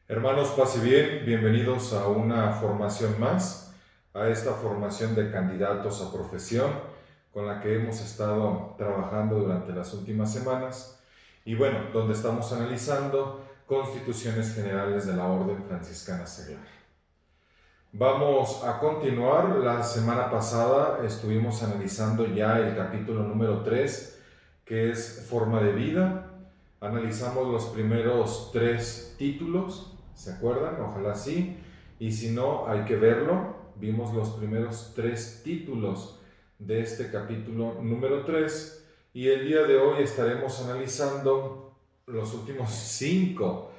Hermanos, paz y bien, bienvenidos a una formación más, a esta formación de candidatos a profesión con la que hemos estado trabajando durante las últimas semanas y bueno, donde estamos analizando constituciones generales de la Orden Franciscana Seglar. Vamos a continuar. La semana pasada estuvimos analizando ya el capítulo número 3, que es forma de vida. Analizamos los primeros 3 títulos, ¿se acuerdan? Ojalá sí. Y si no, hay que verlo. Vimos los primeros 3 títulos de este capítulo número 3. Y el día de hoy estaremos analizando los últimos 5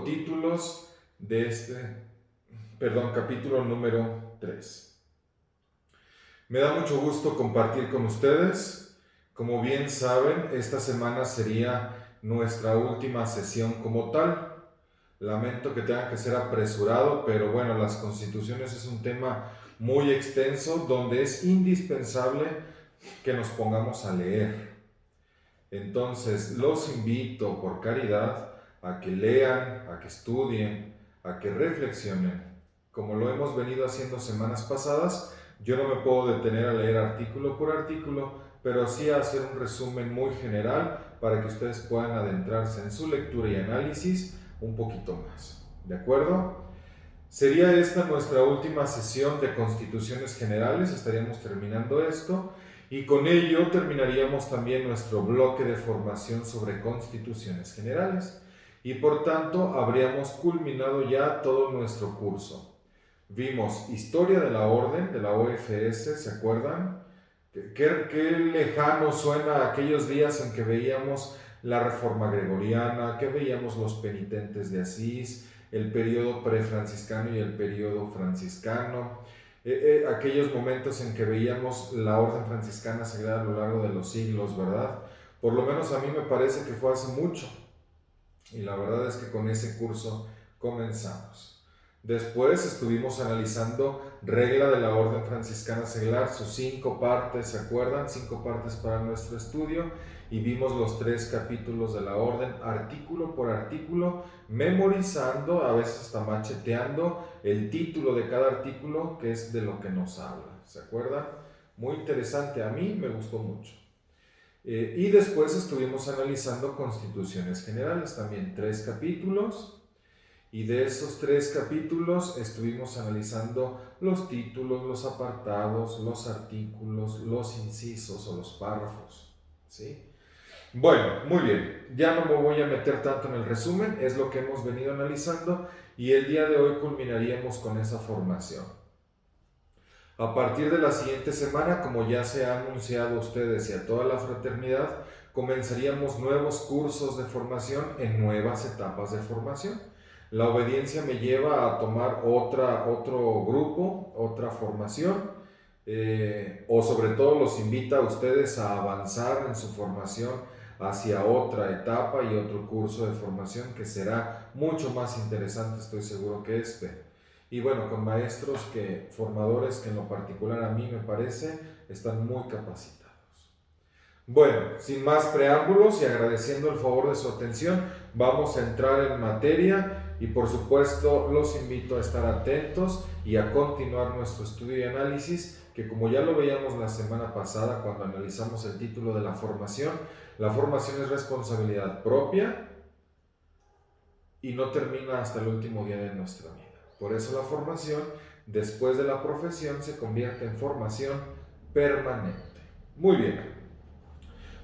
títulos de capítulo número 3. Me da mucho gusto compartir con ustedes. Como bien saben, esta semana sería nuestra última sesión como tal. Lamento que tenga que ser apresurado, pero bueno, las constituciones es un tema muy extenso donde es indispensable que nos pongamos a leer. Entonces, los invito por caridad a que lean, a que estudien, a que reflexionen. Como lo hemos venido haciendo semanas pasadas, yo no me puedo detener a leer artículo por artículo, pero sí a hacer un resumen muy general para que ustedes puedan adentrarse en su lectura y análisis un poquito más. ¿De acuerdo? Sería esta nuestra última sesión de constituciones generales, estaríamos terminando esto y con ello terminaríamos también nuestro bloque de formación sobre constituciones generales y por tanto habríamos culminado ya todo nuestro curso. Vimos historia de la orden, de la OFS, ¿se acuerdan? Qué lejano suena aquellos días en que veíamos la Reforma Gregoriana, que veíamos los penitentes de Asís, el periodo prefranciscano y el periodo franciscano, aquellos momentos en que veíamos la orden franciscana sagrada a lo largo de los siglos, ¿verdad? Por lo menos a mí me parece que fue hace mucho, y la verdad es que con ese curso comenzamos. Después estuvimos analizando regla de la Orden Franciscana Seglar, sus 5 partes, ¿se acuerdan? 5 partes para nuestro estudio y vimos los 3 capítulos de la Orden, artículo por artículo, memorizando, a veces hasta macheteando el título de cada artículo, que es de lo que nos habla, ¿se acuerdan? Muy interesante, a mí me gustó mucho. Y después estuvimos analizando constituciones generales, también 3 capítulos. Y de esos 3 capítulos estuvimos analizando los títulos, los apartados, los artículos, los incisos o los párrafos. ¿Sí? Bueno, muy bien. Ya no me voy a meter tanto en el resumen, es lo que hemos venido analizando y el día de hoy culminaríamos con esa formación. A partir de la siguiente semana, como ya se ha anunciado a ustedes y a toda la fraternidad, comenzaríamos nuevos cursos de formación en nuevas etapas de formación. La obediencia me lleva a tomar otro grupo, otra formación, o sobre todo los invita a ustedes a avanzar en su formación hacia otra etapa y otro curso de formación que será mucho más interesante, estoy seguro que este. Y bueno, con maestros formadores que en lo particular a mí me parece, están muy capacitados. Bueno, sin más preámbulos y agradeciendo el favor de su atención, vamos a entrar en materia y por supuesto los invito a estar atentos y a continuar nuestro estudio y análisis, que como ya lo veíamos la semana pasada cuando analizamos el título de la formación es responsabilidad propia y no termina hasta el último día de nuestra vida. Por eso la formación, después de la profesión, se convierte en formación permanente. Muy bien.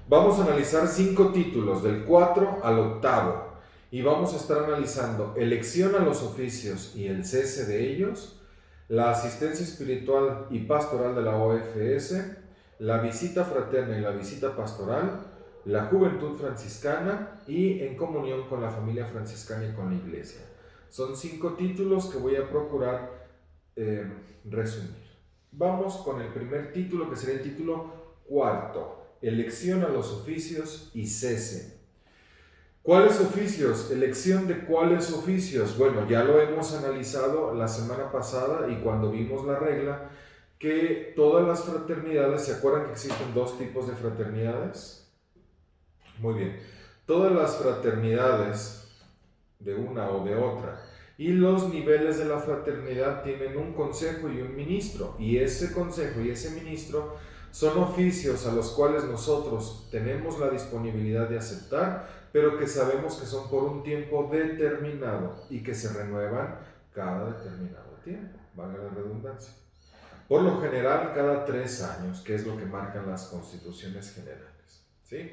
Vamos a analizar 5 títulos, del 4 al 8, y vamos a estar analizando elección a los oficios y el cese de ellos, la asistencia espiritual y pastoral de la OFS, la visita fraterna y la visita pastoral, la juventud franciscana y en comunión con la familia franciscana y con la iglesia. Son 5 títulos que voy a procurar resumir. Vamos con el primer título, que sería el título 4. Elección a los oficios y cese. ¿Cuáles oficios? Elección de cuáles oficios. Bueno, ya lo hemos analizado la semana pasada y cuando vimos la regla, que todas las fraternidades, ¿se acuerdan que existen 2 tipos de fraternidades? Muy bien. Todas las fraternidades de una o de otra. Y los niveles de la fraternidad tienen un consejo y un ministro, y ese consejo y ese ministro son oficios a los cuales nosotros tenemos la disponibilidad de aceptar, pero que sabemos que son por un tiempo determinado y que se renuevan cada determinado tiempo, valga la redundancia. Por lo general, cada 3 años, que es lo que marcan las constituciones generales. ¿Sí?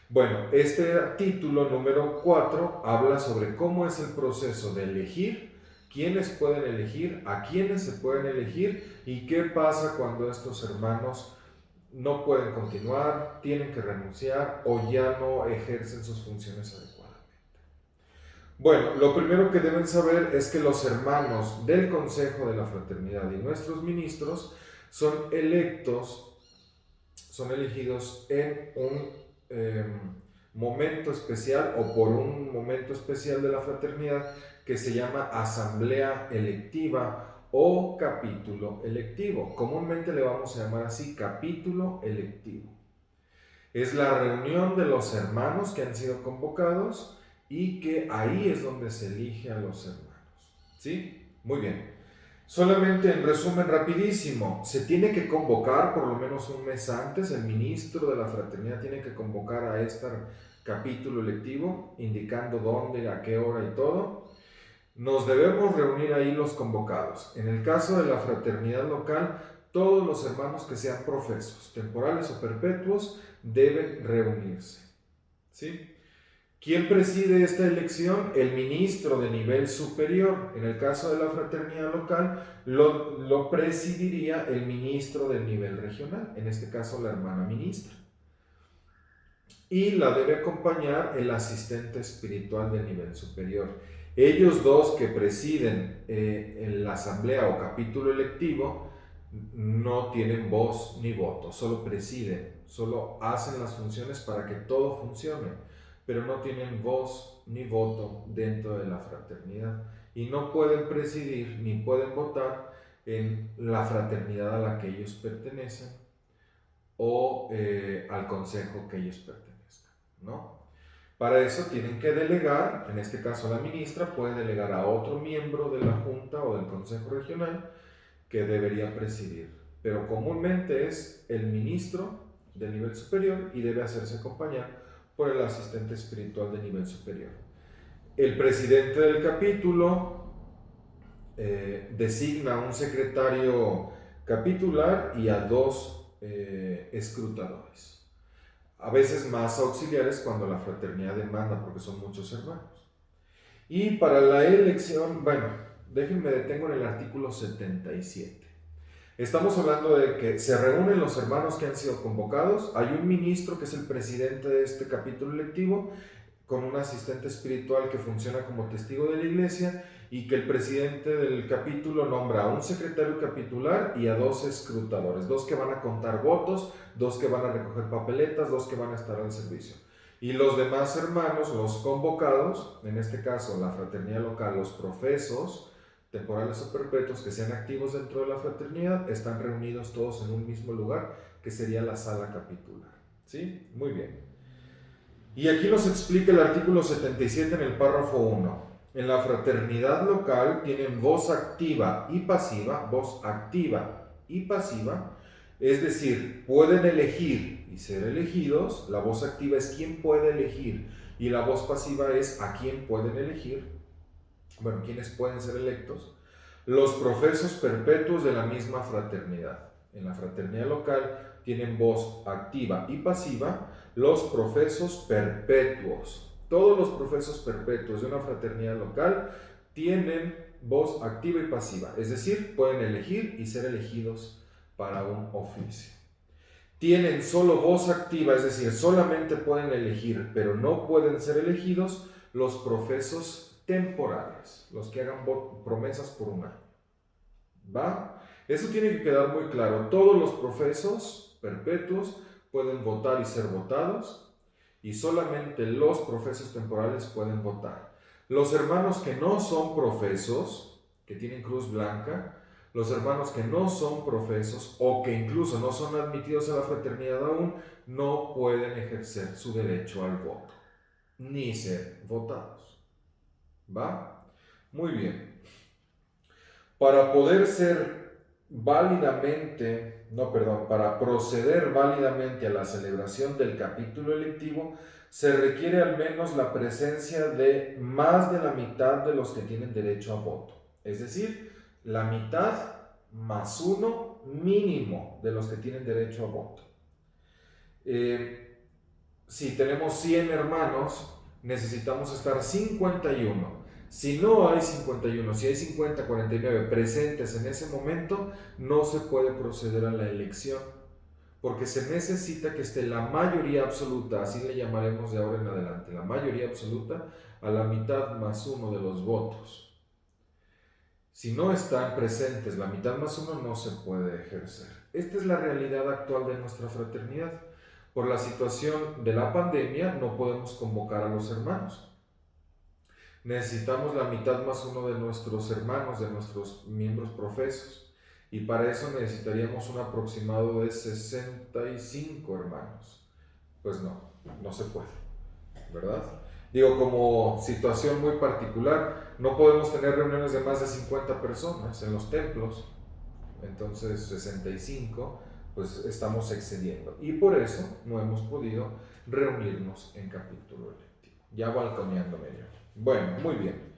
Bueno, este título número 4 habla sobre cómo es el proceso de elegir, quiénes pueden elegir, a quiénes se pueden elegir y qué pasa cuando estos hermanos no pueden continuar, tienen que renunciar o ya no ejercen sus funciones adecuadamente. Bueno, lo primero que deben saber es que los hermanos del Consejo de la Fraternidad y nuestros ministros son elegidos en un momento especial o por un momento especial de la fraternidad que se llama asamblea electiva o capítulo electivo. Comúnmente le vamos a llamar así, capítulo electivo. Es la reunión de los hermanos que han sido convocados y que ahí es donde se elige a los hermanos. ¿Sí? Muy bien. Solamente en resumen rapidísimo, se tiene que convocar por lo menos un mes antes, el ministro de la fraternidad tiene que convocar a este capítulo electivo, indicando dónde, a qué hora y todo. Nos debemos reunir ahí los convocados. En el caso de la fraternidad local, todos los hermanos que sean profesos, temporales o perpetuos, deben reunirse. ¿Sí? ¿Quién preside esta elección? El ministro de nivel superior. En el caso de la fraternidad local, lo presidiría el ministro del nivel regional, en este caso la hermana ministra. Y la debe acompañar el asistente espiritual de nivel superior. Ellos dos que presiden en la asamblea o capítulo electivo no tienen voz ni voto, solo presiden, solo hacen las funciones para que todo funcione, pero no tienen voz ni voto dentro de la fraternidad y no pueden presidir ni pueden votar en la fraternidad a la que ellos pertenecen o al consejo que ellos pertenezcan, ¿no? Para eso tienen que delegar, en este caso la ministra puede delegar a otro miembro de la junta o del consejo regional que debería presidir, pero comúnmente es el ministro de nivel superior y debe hacerse acompañar por el asistente espiritual de nivel superior. El presidente del capítulo designa a un secretario capitular y a 2 escrutadores. A veces más auxiliares cuando la fraternidad demanda, porque son muchos hermanos. Y para la elección, bueno, déjenme detengo en el artículo 77. Estamos hablando de que se reúnen los hermanos que han sido convocados, hay un ministro que es el presidente de este capítulo electivo, con un asistente espiritual que funciona como testigo de la iglesia y que el presidente del capítulo nombra a un secretario capitular y a 2 escrutadores, 2 que van a contar votos, 2 que van a recoger papeletas, 2 que van a estar al servicio. Y los demás hermanos, los convocados, en este caso la fraternidad local, los profesos, temporales o perpetuos que sean activos dentro de la fraternidad, están reunidos todos en un mismo lugar, que sería la sala capitular. ¿Sí? Muy bien. Y aquí nos explica el artículo 77 en el párrafo 1. En la fraternidad local tienen voz activa y pasiva, es decir, pueden elegir y ser elegidos. La voz activa es quién puede elegir y la voz pasiva es a quién pueden elegir, bueno, quiénes pueden ser electos, los profesos perpetuos de la misma fraternidad. En la fraternidad local tienen voz activa y pasiva los profesos perpetuos. Todos los profesos perpetuos de una fraternidad local tienen voz activa y pasiva, es decir, pueden elegir y ser elegidos para un oficio. Tienen solo voz activa, es decir, solamente pueden elegir, pero no pueden ser elegidos los profesos temporales, los que hagan promesas por un año. ¿Va? Eso tiene que quedar muy claro. Todos los profesos perpetuos pueden votar y ser votados, y solamente los profesos temporales pueden votar. Los hermanos que no son profesos, que tienen cruz blanca, los hermanos que no son profesos o que incluso no son admitidos a la fraternidad aún, no pueden ejercer su derecho al voto, ni ser votados. ¿Va? Muy bien. Para poder ser válidamente, no, perdón, para proceder válidamente a la celebración del capítulo electivo, se requiere al menos la presencia de más de la mitad de los que tienen derecho a voto. Es decir, la mitad más uno mínimo de los que tienen derecho a voto. Si tenemos 100 hermanos, necesitamos estar 51. Si no hay 51, si hay 50, 49 presentes en ese momento, no se puede proceder a la elección, porque se necesita que esté la mayoría absoluta, así le llamaremos de ahora en adelante, la mayoría absoluta a la mitad más uno de los votos. Si no están presentes la mitad más uno, no se puede ejercer. Esta es la realidad actual de nuestra fraternidad. Por la situación de la pandemia, no podemos convocar a los hermanos. Necesitamos la mitad más uno de nuestros hermanos, de nuestros miembros profesos. Y para eso necesitaríamos un aproximado de 65 hermanos. Pues no se puede, ¿verdad? Digo, como situación muy particular, no podemos tener reuniones de más de 50 personas en los templos. Entonces 65, pues estamos excediendo. Y por eso no hemos podido reunirnos en capítulo electivo. Ya balconeándome yo. Bueno, muy bien.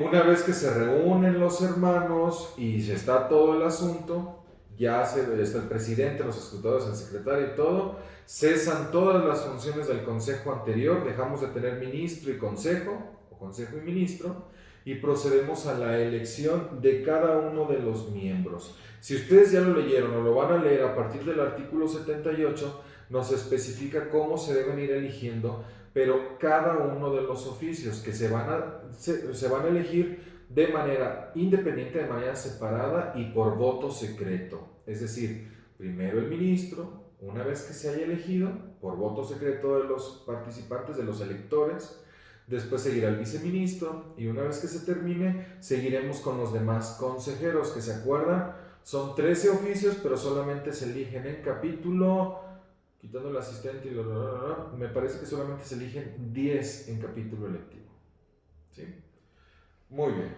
Una vez que se reúnen los hermanos y se está todo el asunto, ya está el presidente, los escrutadores, el secretario y todo, cesan todas las funciones del consejo anterior, dejamos de tener ministro y consejo, o consejo y ministro, y procedemos a la elección de cada uno de los miembros. Si ustedes ya lo leyeron o lo van a leer, a partir del artículo 78 nos especifica cómo se deben ir eligiendo, pero cada uno de los oficios que se van a elegir de manera independiente, de manera separada y por voto secreto. Es decir, primero el ministro, una vez que se haya elegido, por voto secreto de los participantes, de los electores, después seguirá el viceministro y una vez que se termine, seguiremos con los demás consejeros, que se acuerdan, son 13 oficios, pero solamente se eligen en capítulo, quitando el asistente y me parece que solamente se eligen 10 en capítulo electivo. ¿Sí? Muy bien.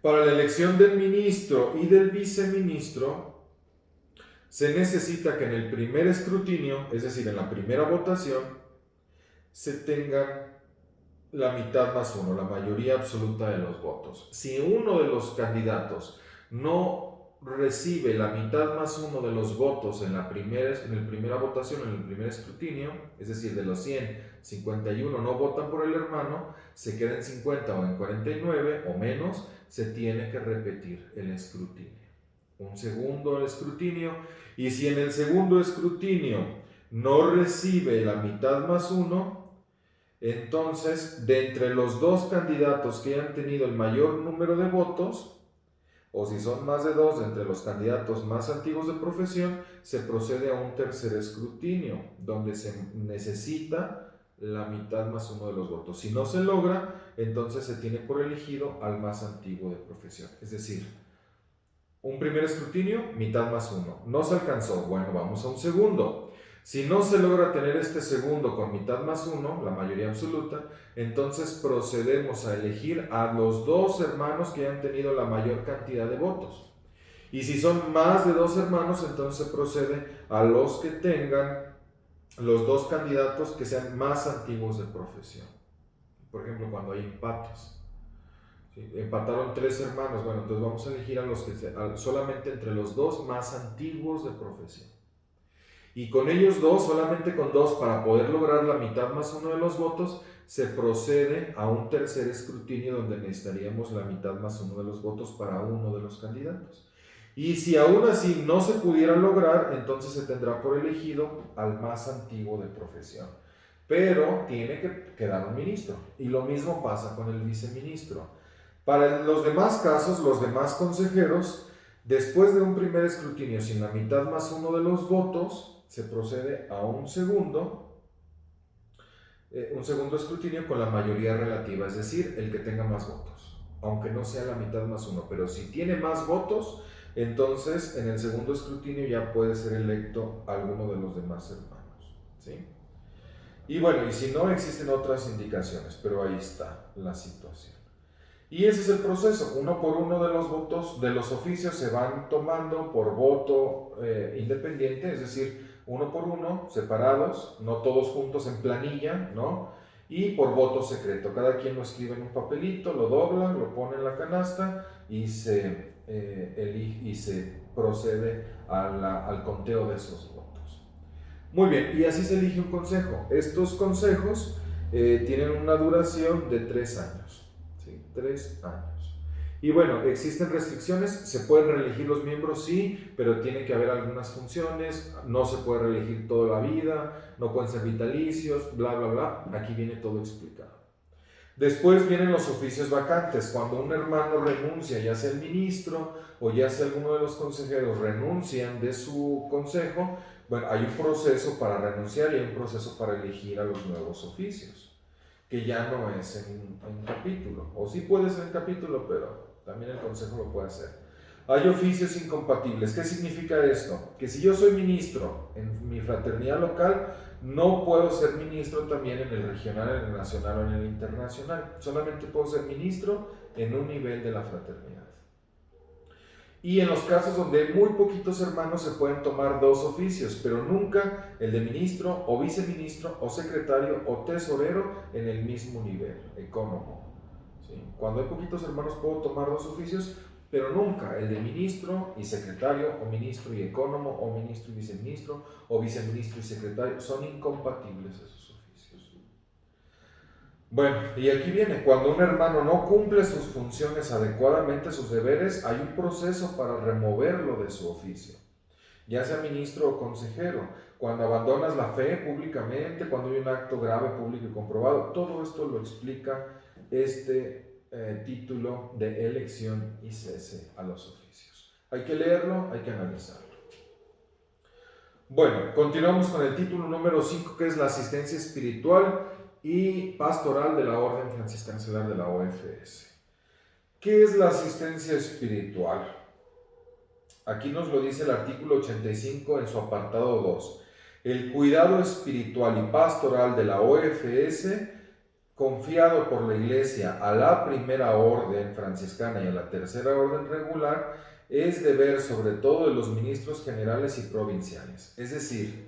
Para la elección del ministro y del viceministro, se necesita que en el primer escrutinio, es decir, en la primera votación, se tengan la mitad más uno, la mayoría absoluta de los votos. Si uno de los candidatos no recibe la mitad más uno de los votos en la primera votación, en el primer escrutinio, es decir, de los 100, 51 no votan por el hermano, se queda en 50 o en 49 o menos, se tiene que repetir el escrutinio. Un segundo escrutinio, y si en el segundo escrutinio no recibe la mitad más uno, entonces, de entre los dos candidatos que hayan tenido el mayor número de votos, o si son más de dos, de entre los candidatos más antiguos de profesión, se procede a un tercer escrutinio, donde se necesita la mitad más uno de los votos. Si no se logra, entonces se tiene por elegido al más antiguo de profesión. Es decir, un primer escrutinio, mitad más uno. No se alcanzó, bueno, vamos a un segundo. Si no se logra tener este segundo con mitad más uno, la mayoría absoluta, entonces procedemos a elegir a los dos hermanos que hayan tenido la mayor cantidad de votos. Y si son más de dos hermanos, entonces se procede a los que tengan los dos candidatos que sean más antiguos de profesión. Por ejemplo, cuando hay empates. ¿Sí? Empataron 3 hermanos, bueno, entonces vamos a elegir a los que solamente entre los dos más antiguos de profesión. Y con ellos dos, solamente con dos, para poder lograr la mitad más uno de los votos, se procede a un tercer escrutinio donde necesitaríamos la mitad más uno de los votos para uno de los candidatos. Y si aún así no se pudiera lograr, entonces se tendrá por elegido al más antiguo de profesión. Pero tiene que quedar un ministro. Y lo mismo pasa con el viceministro. Para los demás casos, los demás consejeros, después de un primer escrutinio sin la mitad más uno de los votos, se procede a un segundo escrutinio con la mayoría relativa, es decir, el que tenga más votos, aunque no sea la mitad más uno, pero si tiene más votos, entonces en el segundo escrutinio ya puede ser electo alguno de los demás hermanos. ¿Sí? Y bueno, y si no, existen otras indicaciones, pero ahí está la situación. Y ese es el proceso, uno por uno de los votos, de los oficios se van tomando por voto independiente, es decir, uno por uno, separados, no todos juntos en planilla, ¿no? Y por voto secreto, cada quien lo escribe en un papelito, lo dobla, lo pone en la canasta y elige, y se procede al conteo de esos votos. Muy bien, y así se elige un consejo. Estos consejos tienen una duración de 3 años. ¿Sí? 3 años. Y bueno, existen restricciones, se pueden reelegir los miembros, sí, pero tiene que haber algunas funciones, no se puede reelegir toda la vida, no pueden ser vitalicios, bla, bla, bla. Aquí viene todo explicado. Después vienen los oficios vacantes, cuando un hermano renuncia, ya sea el ministro o ya sea alguno de los consejeros renuncian de su consejo, bueno, hay un proceso para renunciar y hay un proceso para elegir a los nuevos oficios, que ya no es en capítulo, o sí puede ser en capítulo, pero también el consejo lo puede hacer. Hay oficios incompatibles. ¿Qué significa esto? Que si yo soy ministro en mi fraternidad local, no puedo ser ministro también en el regional, en el nacional o en el internacional. Solamente puedo ser ministro en un nivel de la fraternidad. Y en los casos donde hay muy poquitos hermanos se pueden tomar 2 oficios, pero nunca el de ministro o viceministro o secretario o tesorero en el mismo nivel, económico. ¿Sí? Cuando hay poquitos hermanos puedo tomar 2 oficios, pero nunca el de ministro y secretario, o ministro y ecónomo, o ministro y viceministro, o viceministro y secretario. Son incompatibles esos oficios. Bueno, y aquí viene, cuando un hermano no cumple sus funciones adecuadamente, sus deberes, hay un proceso para removerlo de su oficio, ya sea ministro o consejero. Cuando abandonas la fe públicamente, cuando hay un acto grave, público y comprobado, todo esto lo explica este título de elección y cese a los oficios. Hay que leerlo, hay que analizarlo. Bueno, continuamos con el título número 5, que es la asistencia espiritual y pastoral de la Orden Franciscana Seglar de la OFS. ¿Qué es la asistencia espiritual? Aquí nos lo dice el artículo 85 en su apartado 2. El cuidado espiritual y pastoral de la OFS, confiado por la Iglesia a la primera orden franciscana y a la tercera orden regular, es deber sobre todo de los ministros generales y provinciales. Es decir,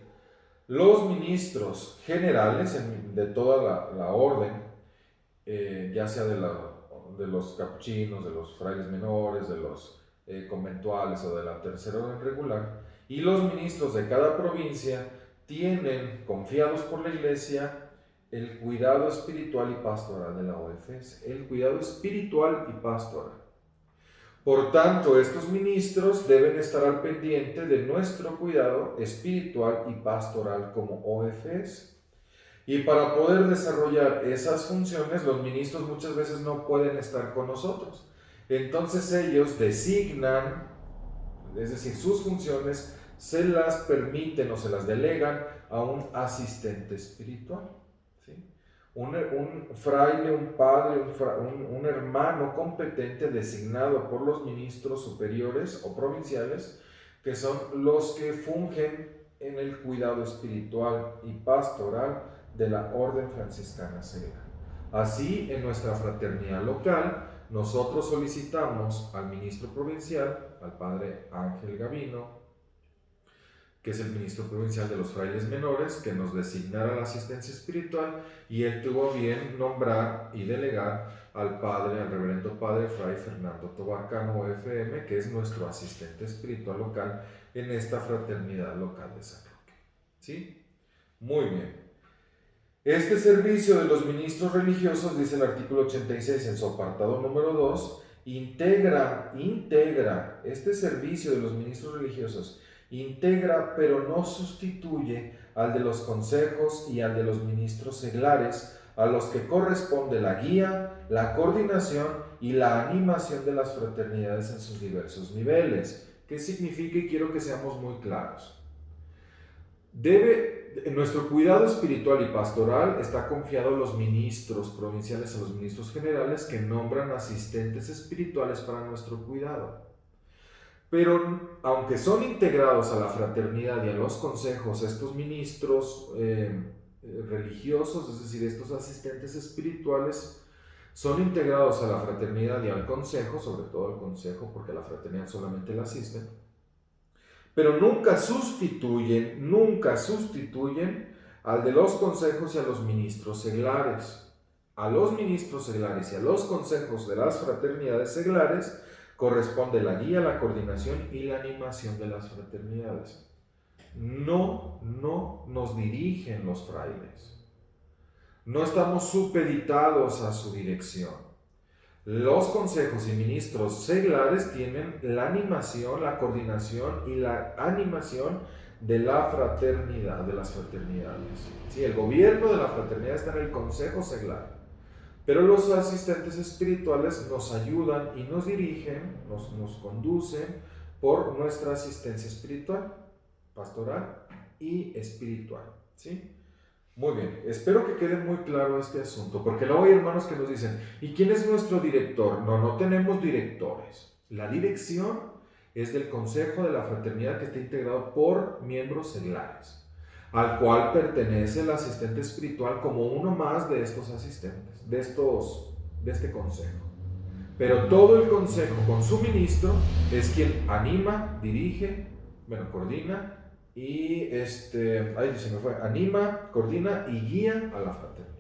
los ministros generales de toda la orden, ya sea de los capuchinos, de los frailes menores, de los conventuales o de la tercera orden regular, y los ministros de cada provincia tienen, confiados por la Iglesia, el cuidado espiritual y pastoral de la OFS. El cuidado espiritual y pastoral. Por tanto, estos ministros deben estar al pendiente de nuestro cuidado espiritual y pastoral como OFS. Y para poder desarrollar esas funciones, los ministros muchas veces no pueden estar con nosotros. Entonces ellos designan, es decir, sus funciones se las permiten o se las delegan a un asistente espiritual. ¿Sí? Un fraile, un padre, un hermano competente designado por los ministros superiores o provinciales, que son los que fungen en el cuidado espiritual y pastoral de la Orden Franciscana Seglar. Así, en nuestra fraternidad local, nosotros solicitamos al ministro provincial, al padre Ángel Gavino, que es el ministro provincial de los frailes menores, que nos designara la asistencia espiritual, y él tuvo bien nombrar y delegar al reverendo padre fray Fernando Tobarcano, OFM, que es nuestro asistente espiritual local en esta fraternidad local de San Roque. ¿Sí? Muy bien. Este servicio de los ministros religiosos, dice el artículo 86 en su apartado número 2, integra este servicio de los ministros religiosos, integra pero no sustituye al de los consejos y al de los ministros seglares, a los que corresponde la guía, la coordinación y la animación de las fraternidades en sus diversos niveles. ¿Qué significa? Y quiero que seamos muy claros. Nuestro cuidado espiritual y pastoral está confiado a los ministros provinciales, a los ministros generales que nombran asistentes espirituales para nuestro cuidado. Pero aunque son integrados a la fraternidad y a los consejos, estos ministros religiosos, es decir, estos asistentes espirituales, son integrados a la fraternidad y al consejo, sobre todo al consejo, porque a la fraternidad solamente la asisten, pero nunca sustituyen al de los consejos y a los ministros seglares. A los ministros seglares y a los consejos de las fraternidades seglares corresponde la guía, la coordinación y la animación de las fraternidades. No nos dirigen los frailes. No estamos supeditados a su dirección. Los consejos y ministros seglares tienen la animación, la coordinación y la animación de la fraternidad, de las fraternidades. Sí, el gobierno de la fraternidad está en el consejo seglar, pero los asistentes espirituales nos ayudan y nos dirigen, nos conducen por nuestra asistencia espiritual, pastoral y espiritual. ¿Sí? Muy bien, espero que quede muy claro este asunto, porque luego hay hermanos que nos dicen, ¿y quién es nuestro director? No tenemos directores. La dirección es del Consejo de la Fraternidad, que está integrado por miembros seglares, al cual pertenece el asistente espiritual como uno más de estos asistentes, de este consejo. Pero todo el consejo con su ministro es quien anima, dirige, coordina y anima, coordina y guía a la fraternidad.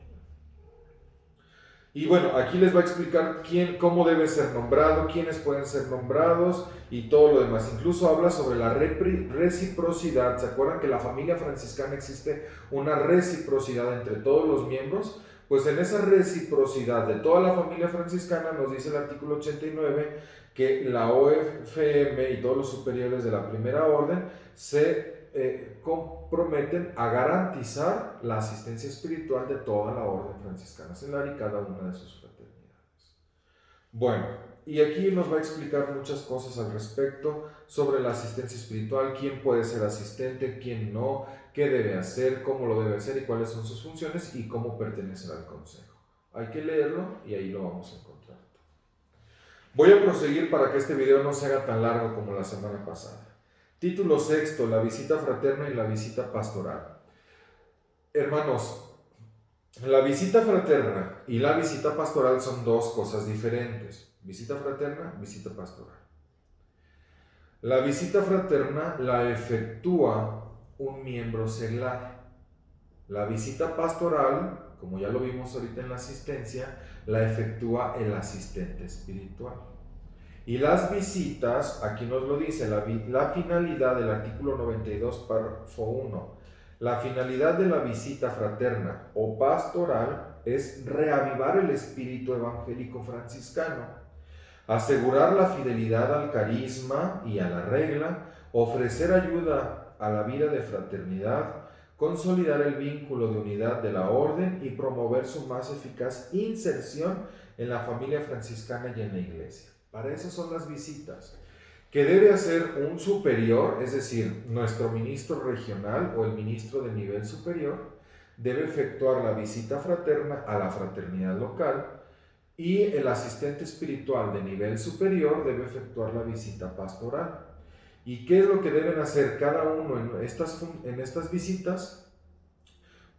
Y bueno, aquí les va a explicar cómo debe ser nombrado, quiénes pueden ser nombrados y todo lo demás. Incluso habla sobre la reciprocidad. ¿Se acuerdan que en la familia franciscana existe una reciprocidad entre todos los miembros? Pues en esa reciprocidad de toda la familia franciscana nos dice el artículo 89 que la OFM y todos los superiores de la primera orden se comprometen a garantizar la asistencia espiritual de toda la orden franciscana seglar y cada una de sus fraternidades. Bueno, y aquí nos va a explicar muchas cosas al respecto sobre la asistencia espiritual, quién puede ser asistente, quién no, qué debe hacer, cómo lo debe hacer y cuáles son sus funciones y cómo pertenecer al consejo. Hay que leerlo y ahí lo vamos a encontrar. Voy a proseguir para que este video no se haga tan largo como la semana pasada. Título sexto, la visita fraterna y la visita pastoral. Hermanos, la visita fraterna y la visita pastoral son dos cosas diferentes. Visita fraterna, visita pastoral. La visita fraterna la efectúa un miembro seglar. La visita pastoral, como ya lo vimos ahorita en la asistencia, la efectúa el asistente espiritual. Y las visitas, aquí nos lo dice, la finalidad del artículo 92, párrafo 1, la finalidad de la visita fraterna o pastoral es reavivar el espíritu evangélico franciscano, asegurar la fidelidad al carisma y a la regla, ofrecer ayuda a la vida de fraternidad, consolidar el vínculo de unidad de la orden y promover su más eficaz inserción en la familia franciscana y en la iglesia. Para eso son las visitas, que debe hacer un superior, es decir, nuestro ministro regional o el ministro de nivel superior, debe efectuar la visita fraterna a la fraternidad local y el asistente espiritual de nivel superior debe efectuar la visita pastoral. ¿Y qué es lo que deben hacer cada uno en estas visitas?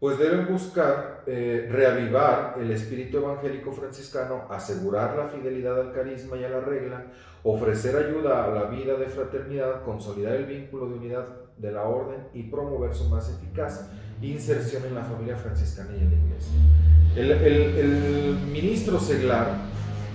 Pues deben buscar reavivar el espíritu evangélico franciscano, asegurar la fidelidad al carisma y a la regla, ofrecer ayuda a la vida de fraternidad, consolidar el vínculo de unidad de la orden y promover su más eficaz inserción en la familia franciscana y en la iglesia. El ministro seglar,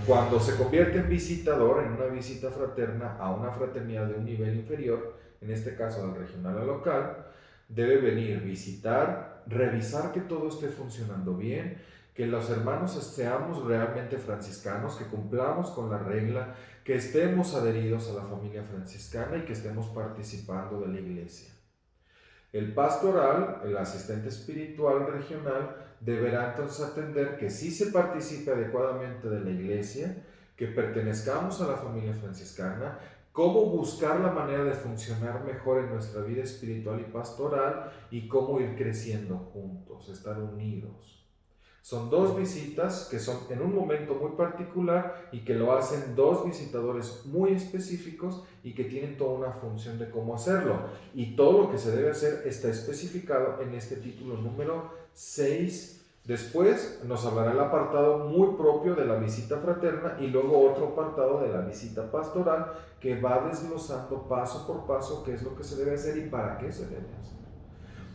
cuando se convierte en visitador, en una visita fraterna a una fraternidad de un nivel inferior, en este caso al regional al local, debe venir, visitar, revisar que todo esté funcionando bien, que los hermanos seamos realmente franciscanos, que cumplamos con la regla, que estemos adheridos a la familia franciscana y que estemos participando de la iglesia. El pastoral, el asistente espiritual regional, deberá entonces atender que sí se participe adecuadamente de la iglesia, que pertenezcamos a la familia franciscana, cómo buscar la manera de funcionar mejor en nuestra vida espiritual y pastoral y cómo ir creciendo juntos, estar unidos. Son dos visitas que son en un momento muy particular y que lo hacen dos visitadores muy específicos y que tienen toda una función de cómo hacerlo. Y todo lo que se debe hacer está especificado en este título número 6. Después nos hablará el apartado muy propio de la visita fraterna y luego otro apartado de la visita pastoral que va desglosando paso por paso qué es lo que se debe hacer y para qué se debe hacer.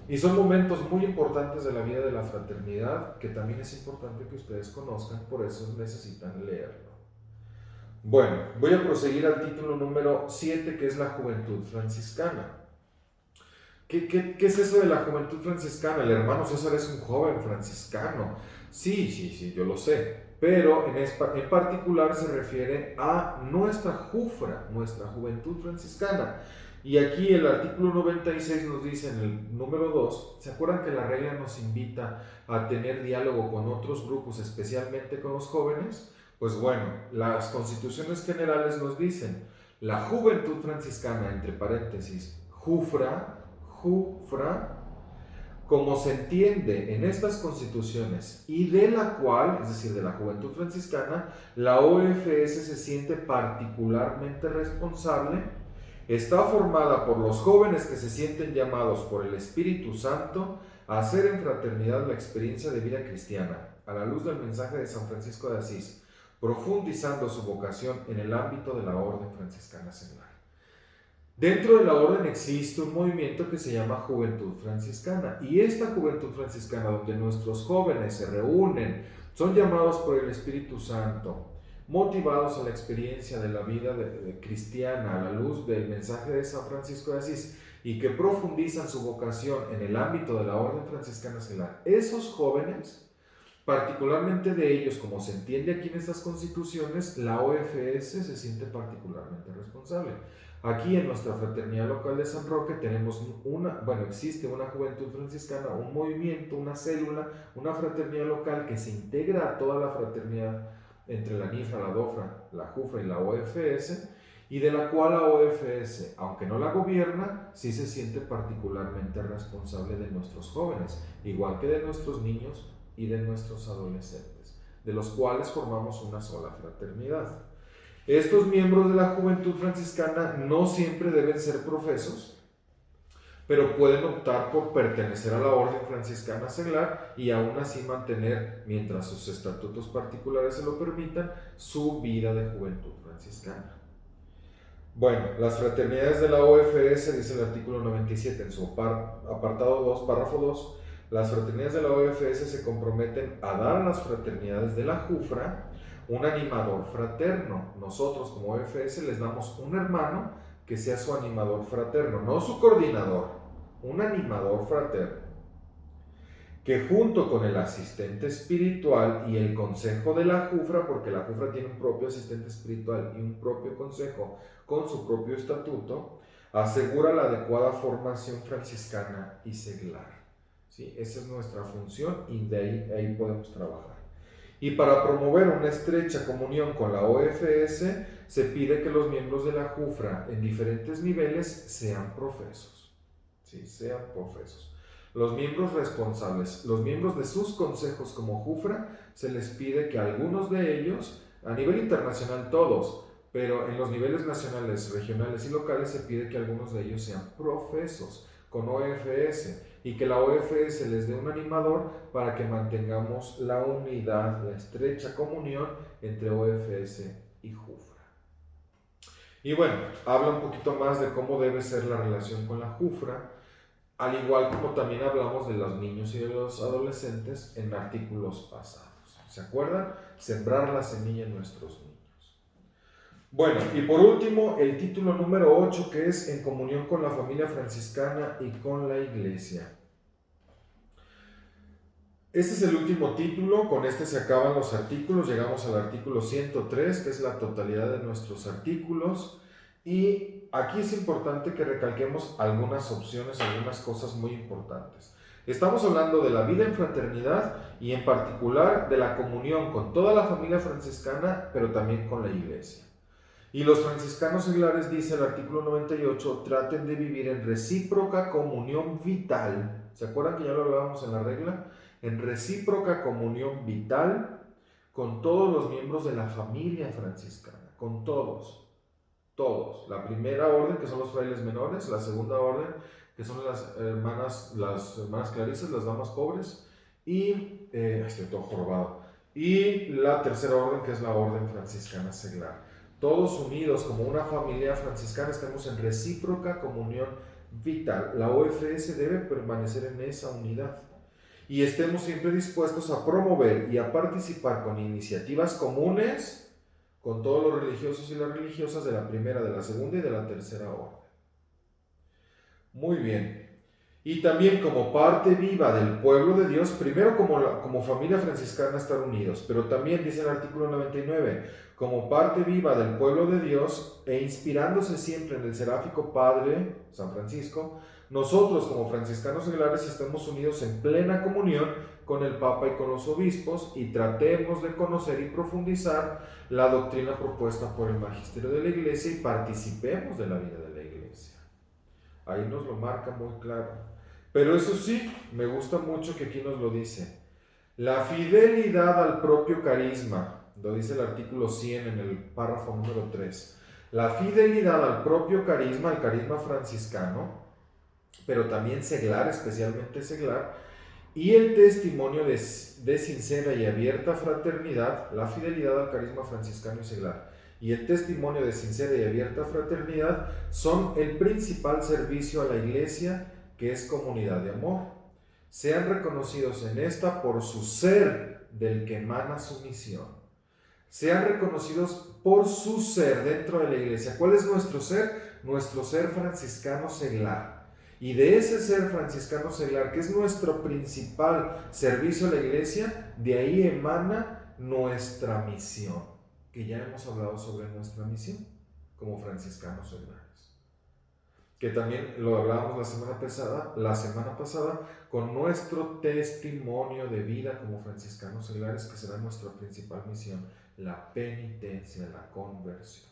Y son momentos muy importantes de la vida de la fraternidad que también es importante que ustedes conozcan, por eso necesitan leerlo. Bueno, voy a proseguir al título número 7, que es la juventud franciscana. ¿Qué es eso de la juventud franciscana? El hermano César es un joven franciscano. Sí, yo lo sé. Pero en particular se refiere a nuestra jufra, nuestra juventud franciscana. Y aquí el artículo 96 nos dice en el número 2, ¿se acuerdan que la regla nos invita a tener diálogo con otros grupos, especialmente con los jóvenes? Pues bueno, las constituciones generales nos dicen, la juventud franciscana, entre paréntesis, jufra, como se entiende en estas constituciones y de la cual, es decir, de la juventud franciscana, la OFS se siente particularmente responsable, está formada por los jóvenes que se sienten llamados por el Espíritu Santo a hacer en fraternidad la experiencia de vida cristiana, a la luz del mensaje de San Francisco de Asís, profundizando su vocación en el ámbito de la orden franciscana seglar. Dentro de la orden existe un movimiento que se llama Juventud Franciscana, y esta Juventud Franciscana, donde nuestros jóvenes se reúnen, son llamados por el Espíritu Santo, motivados a la experiencia de la vida cristiana a la luz del mensaje de San Francisco de Asís, y que profundizan su vocación en el ámbito de la orden franciscana seglar. Esos jóvenes, particularmente de ellos, como se entiende aquí en estas constituciones, la OFS se siente particularmente responsable. Aquí en nuestra fraternidad local de San Roque tenemos existe una juventud franciscana, un movimiento, una célula, una fraternidad local que se integra a toda la fraternidad entre la NIFRA, la DOFRA, la JUFRA y la OFS, y de la cual la OFS, aunque no la gobierna, sí se siente particularmente responsable de nuestros jóvenes, igual que de nuestros niños y de nuestros adolescentes, de los cuales formamos una sola fraternidad. Estos miembros de la juventud franciscana no siempre deben ser profesos, pero pueden optar por pertenecer a la orden franciscana seglar y aún así mantener, mientras sus estatutos particulares se lo permitan, su vida de juventud franciscana. Bueno, las fraternidades de la OFS, dice el artículo 97 en su apartado 2, párrafo 2, las fraternidades de la OFS se comprometen a dar a las fraternidades de la JUFRA un animador fraterno. Nosotros como OFS les damos un hermano que sea su animador fraterno, no su coordinador, un animador fraterno, que junto con el asistente espiritual y el consejo de la JUFRA, porque la JUFRA tiene un propio asistente espiritual y un propio consejo con su propio estatuto, asegura la adecuada formación franciscana y seglar. ¿Sí? Esa es nuestra función y de ahí podemos trabajar. Y para promover una estrecha comunión con la OFS, se pide que los miembros de la JUFRA en diferentes niveles sean profesos. ¿Sí? Sean profesos. Los miembros responsables, los miembros de sus consejos como JUFRA, se les pide que algunos de ellos, a nivel internacional todos, pero en los niveles nacionales, regionales y locales se pide que algunos de ellos sean profesos con OFS y que la OFS les dé un animador para que mantengamos la unidad, la estrecha comunión entre OFS y JUFRA. Y bueno, habla un poquito más de cómo debe ser la relación con la JUFRA, al igual como también hablamos de los niños y de los adolescentes en artículos pasados. ¿Se acuerdan? Sembrar la semilla en nuestros niños. Bueno, y por último, el título número 8, que es En comunión con la familia franciscana y con la Iglesia. Este es el último título, con este se acaban los artículos, llegamos al artículo 103, que es la totalidad de nuestros artículos, y aquí es importante que recalquemos algunas opciones, algunas cosas muy importantes. Estamos hablando de la vida en fraternidad y en particular de la comunión con toda la familia franciscana, pero también con la Iglesia. Y los franciscanos seglares, dice el artículo 98, traten de vivir en recíproca comunión vital. ¿Se acuerdan que ya lo hablábamos en la regla? En recíproca comunión vital con todos los miembros de la familia franciscana, con todos, todos. La primera orden, que son los frailes menores, la segunda orden, que son las hermanas clarisas, las damas pobres, y estoy todo jorobado. Y la tercera orden, que es la orden franciscana seglar. Todos unidos como una familia franciscana, estamos en recíproca comunión vital. La OFS debe permanecer en esa unidad y estemos siempre dispuestos a promover y a participar con iniciativas comunes con todos los religiosos y las religiosas de la primera, de la segunda y de la tercera orden. Muy bien. Y también como parte viva del pueblo de Dios, primero como familia franciscana estar unidos, pero también dice el artículo 99, como parte viva del pueblo de Dios e inspirándose siempre en el seráfico Padre San Francisco, nosotros como franciscanos seglares estamos unidos en plena comunión con el Papa y con los obispos y tratemos de conocer y profundizar la doctrina propuesta por el magisterio de la Iglesia y participemos de la vida de la Iglesia. Ahí nos lo marca muy claro. Pero eso sí, me gusta mucho que aquí nos lo dice. La fidelidad al propio carisma, lo dice el artículo 100 en el párrafo número 3. La fidelidad al propio carisma, al carisma franciscano, pero también seglar, especialmente seglar, y el testimonio de sincera y abierta fraternidad, la fidelidad al carisma franciscano y seglar, y el testimonio de sincera y abierta fraternidad son el principal servicio a la Iglesia, que es comunidad de amor. Sean reconocidos en esta por su ser del que emana su misión. Sean reconocidos por su ser dentro de la Iglesia. ¿Cuál es nuestro ser? Nuestro ser franciscano seglar. Y de ese ser franciscano seglar, que es nuestro principal servicio a la Iglesia, de ahí emana nuestra misión, que ya hemos hablado sobre nuestra misión como franciscanos seglares, que también lo hablábamos la semana pasada con nuestro testimonio de vida como franciscanos seglares, que será nuestra principal misión, la penitencia, la conversión.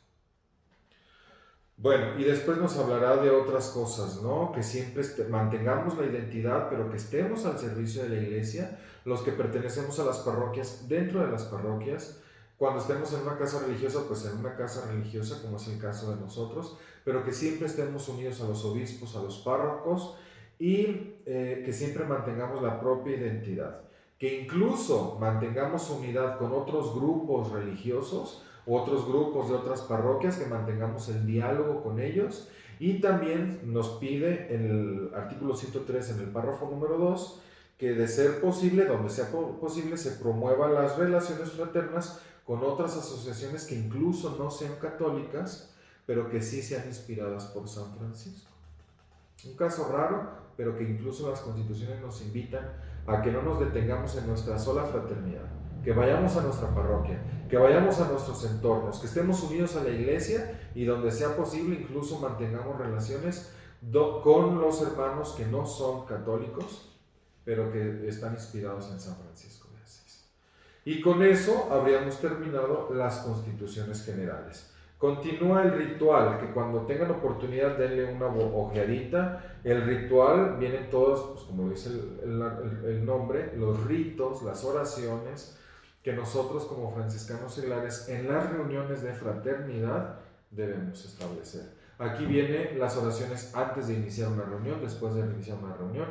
Bueno, y después nos hablará de otras cosas, ¿no? Que siempre mantengamos la identidad, pero que estemos al servicio de la Iglesia, los que pertenecemos a las parroquias, dentro de las parroquias, cuando estemos en una casa religiosa, pues en una casa religiosa, como es el caso de nosotros, pero que siempre estemos unidos a los obispos, a los párrocos, y que siempre mantengamos la propia identidad. Que incluso mantengamos unidad con otros grupos religiosos, otros grupos de otras parroquias, que mantengamos el diálogo con ellos, y también nos pide en el artículo 103, en el párrafo número 2, que de ser posible, donde sea posible, se promuevan las relaciones fraternas con otras asociaciones que incluso no sean católicas, pero que sí sean inspiradas por San Francisco. Un caso raro, pero que incluso las constituciones nos invitan a que no nos detengamos en nuestra sola fraternidad, que vayamos a nuestra parroquia, que vayamos a nuestros entornos, que estemos unidos a la Iglesia y donde sea posible incluso mantengamos relaciones con los hermanos que no son católicos, pero que están inspirados en San Francisco de Asís. Y con eso habríamos terminado las constituciones generales. Continúa el ritual, que cuando tengan oportunidad denle una ojeadita. El ritual, vienen todos, pues como lo dice el nombre, los ritos, las oraciones, que nosotros como franciscanos seglares en las reuniones de fraternidad debemos establecer. Aquí vienen las oraciones antes de iniciar una reunión, después de iniciar una reunión,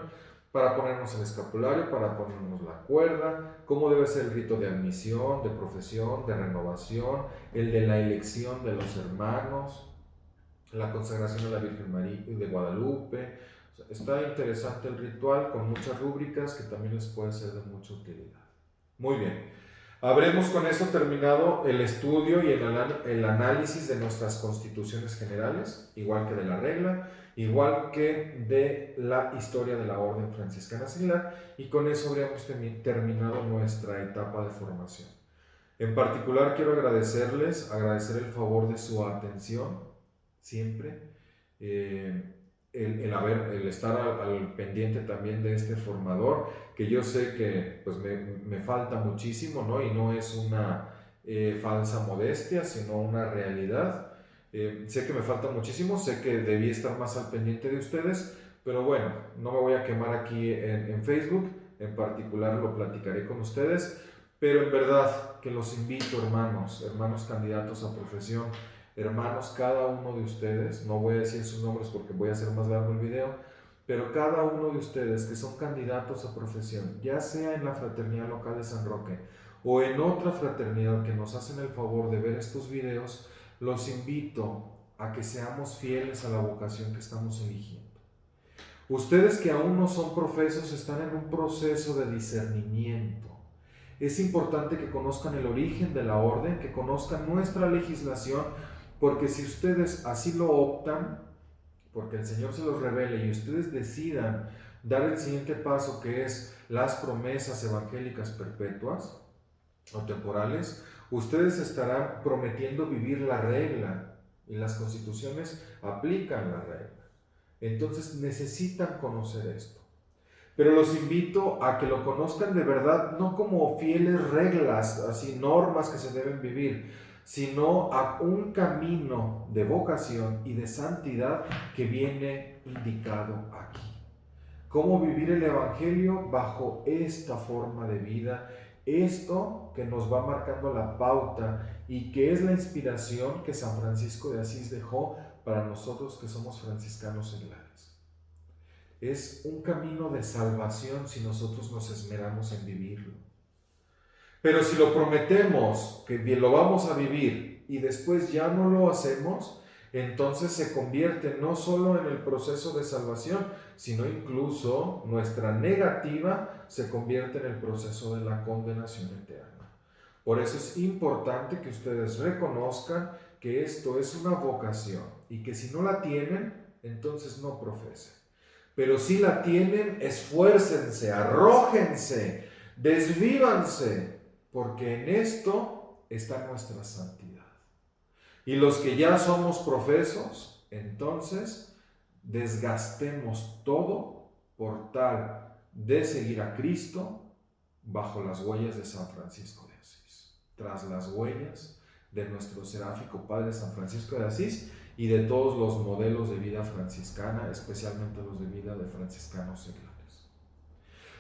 para ponernos el escapulario, para ponernos la cuerda, cómo debe ser el rito de admisión, de profesión, de renovación, el de la elección de los hermanos, la consagración a la Virgen María de Guadalupe. O sea, está interesante el ritual con muchas rúbricas que también les puede ser de mucha utilidad. Muy bien, habremos con eso terminado el estudio y el análisis de nuestras constituciones generales, igual que de la regla, igual que de la historia de la Orden Franciscana Seglar, y con eso habríamos terminado nuestra etapa de formación. En particular quiero agradecer el favor de su atención, siempre, el estar al pendiente también de este formador, que yo sé que pues me falta muchísimo, ¿no? Y no es una falsa modestia, sino una realidad. Sé que me falta muchísimo, sé que debí estar más al pendiente de ustedes, pero bueno, no me voy a quemar aquí en Facebook, en particular lo platicaré con ustedes, pero en verdad que los invito, hermanos candidatos a profesión, hermanos cada uno de ustedes, no voy a decir sus nombres porque voy a hacer más largo el video, pero cada uno de ustedes que son candidatos a profesión, ya sea en la Fraternidad Local de San Roque o en otra fraternidad que nos hacen el favor de ver estos videos, los invito a que seamos fieles a la vocación que estamos eligiendo. Ustedes que aún no son profesos están en un proceso de discernimiento. Es importante que conozcan el origen de la orden, que conozcan nuestra legislación, porque si ustedes así lo optan, porque el Señor se los revele y ustedes decidan dar el siguiente paso, que es las promesas evangélicas perpetuas o temporales, ustedes estarán prometiendo vivir la regla y las constituciones aplican la regla. Entonces necesitan conocer esto. Pero los invito a que lo conozcan de verdad, no como fieles reglas, así normas que se deben vivir, sino a un camino de vocación y de santidad que viene indicado aquí. Cómo vivir el Evangelio bajo esta forma de vida, esto que nos va marcando la pauta y que es la inspiración que San Francisco de Asís dejó para nosotros que somos franciscanos seglares. Es un camino de salvación si nosotros nos esmeramos en vivirlo. Pero si lo prometemos que lo vamos a vivir y después ya no lo hacemos, entonces se convierte no solo en el proceso de salvación, sino incluso nuestra negativa se convierte en el proceso de la condenación eterna. Por eso es importante que ustedes reconozcan que esto es una vocación y que si no la tienen, entonces no profesen. Pero si la tienen, esfuércense, arrójense, desvívanse, porque en esto está nuestra santidad. Y los que ya somos profesos, entonces desgastemos todo por tal de seguir a Cristo bajo las huellas de San Francisco de Asís, tras las huellas de nuestro seráfico Padre San Francisco de Asís y de todos los modelos de vida franciscana, especialmente los de vida de franciscanos seglares.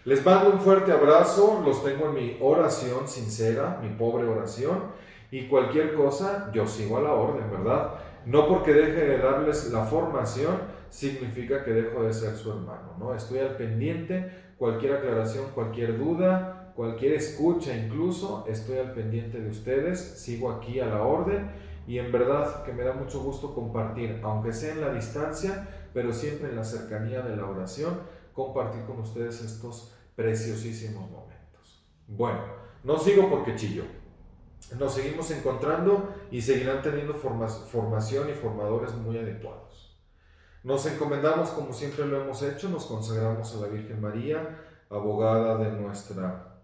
Les mando un fuerte abrazo, los tengo en mi oración sincera, mi pobre oración, y cualquier cosa yo sigo a la orden, ¿verdad? No porque deje de darles la formación significa que dejo de ser su hermano, ¿no? Estoy al pendiente, cualquier aclaración, cualquier duda, cualquier escucha incluso, estoy al pendiente de ustedes, sigo aquí a la orden. Y en verdad que me da mucho gusto compartir, aunque sea en la distancia, pero siempre en la cercanía de la oración, compartir con ustedes estos preciosísimos momentos. Bueno, no sigo porque chillo. Nos seguimos encontrando y seguirán teniendo formación y formadores muy adecuados. Nos encomendamos como siempre lo hemos hecho, nos consagramos a la Virgen María, abogada de nuestra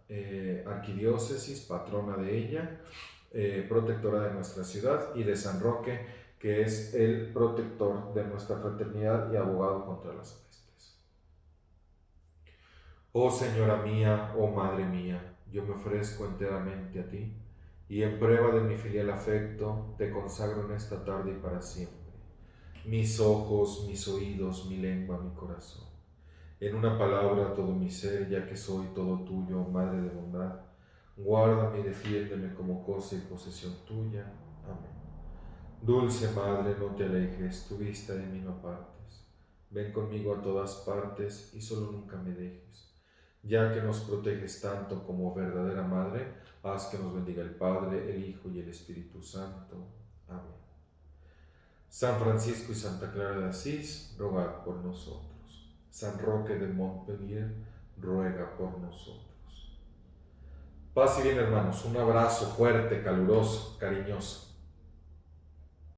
arquidiócesis, patrona de ella, protectora de nuestra ciudad, y de San Roque, que es el protector de nuestra fraternidad y abogado contra las pestes. Oh Señora mía, oh Madre mía, yo me ofrezco enteramente a ti, y en prueba de mi filial afecto, te consagro en esta tarde y para siempre mis ojos, mis oídos, mi lengua, mi corazón. En una palabra, todo mi ser, ya que soy todo tuyo, Madre de bondad. Guárdame y defiéndeme como cosa y posesión tuya. Amén. Dulce Madre, no te alejes, tu vista de mí no apartes. Ven conmigo a todas partes y solo nunca me dejes. Ya que nos proteges tanto como verdadera Madre, haz que nos bendiga el Padre, el Hijo y el Espíritu Santo. Amén. San Francisco y Santa Clara de Asís, rogad por nosotros. San Roque de Montpellier, ruega por nosotros. Paz y bien, hermanos. Un abrazo fuerte, caluroso, cariñoso.